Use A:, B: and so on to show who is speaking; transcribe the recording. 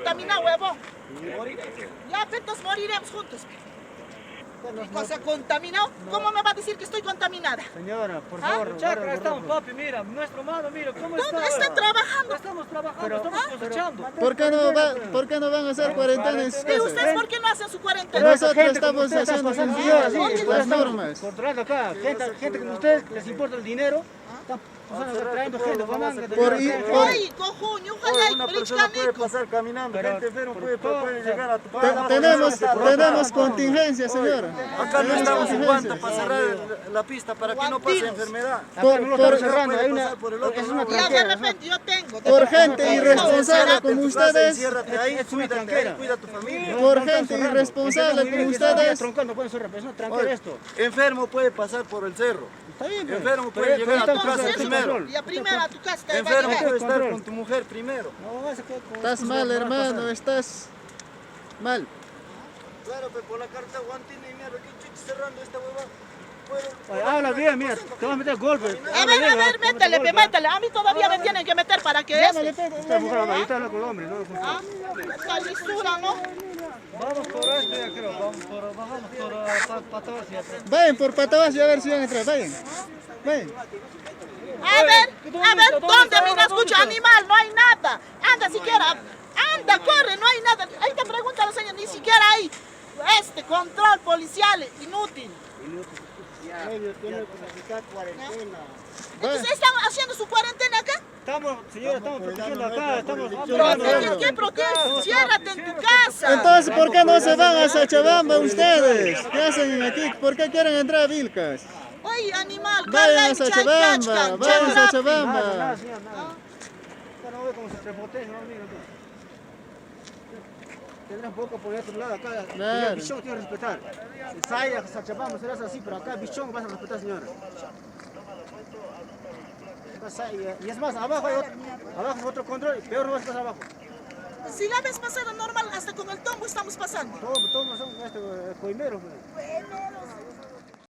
A: contaminado, huevón. Ya, pues, entonces moriremos juntos. ¿Qué cosa contaminado? ¿Cómo me va a decir que estoy contaminada?
B: Señora, por favor.
C: Chacra, estamos, papi, mira, nuestro mano, mira, ¿cómo está?
A: ¿Dónde está trabajando?
C: Estamos trabajando, estamos cosechando.
D: ¿Por qué no van a hacer cuarentena en sus
A: ¿Y
D: casas?
A: ustedes por qué no hacen su cuarentena?
D: Nosotros estamos haciendo las normas.
B: Controlando acá, gente como ustedes, les importa el dinero, están trayendo gente,
A: Ay, cojuño, ojalá
E: Una persona puede pasar caminando, gente enferma puede llegar a tu casa.
D: Tenemos contingencia, señora.
E: Acá no estamos en guanta para cerrar la pista para que no pase enfermedad.
B: Es una
A: Ya de repente yo tengo.
D: Por gente irresponsable como ustedes,
E: Enciérrate ahí, cuídate ahí, cuida a tu familia.
D: por gente irresponsable como ustedes,
B: troncando, pueden ser es una tranquera esto.
E: Enfermo puede pasar por el cerro.
B: Está bien,
E: Enfermo puede llegar a tu casa primero.
A: Y a primera a tu casa te va a
E: Enfermo
A: llegar.
E: puede estar con tu mujer primero.
D: estás mal, hermano, estás mal.
E: Claro, pero por la carta guantina y mierda, que chuchi cerrando esta hueva.
B: Habla bien, mira, te vas a meter golpes.
A: A ver, métele. A mí todavía me tienen que meter para que
B: Esta mujer ahorita habla con el hombre, ¿no?
A: esta lisura, ¿no?
C: Vamos por esto, ya creo, vamos por Patagonia.
D: Vayan por Patagonia a ver si van a entrar, vayan. Vayan.
A: A ver, ¿dónde? Mira, escucha, animal, no hay nada. Anda siquiera, corre, no hay nada. Ahí te pregunta la señora, ni siquiera hay control policial, inútil. Entonces, ¿están haciendo su cuarentena acá?
B: Señora, estamos protegiendo acá, estamos...
A: ¿Qué protege? Ciérrate en tu casa.
D: Entonces, ¿por qué no se van a Sachabamba ustedes? ¿Qué hacen aquí? ¿Por qué quieren entrar a Vilcas?
A: Oye, animal,
D: Vayan a Sachabamba, vayan a Sachabamba.
B: No ve cómo se prepotece, no, mira. Tendrás poco por el otro lado acá.
D: Claro.
B: Bichón tiene que respetar. Saya, Sachabamba, serás así, pero acá Bichón vas a respetar, señora. Y es más, abajo es otro control, peor no vas a pasar abajo.
A: Si la vez pasada normal, hasta con el tombo estamos pasando.
B: Todos somos coimeros.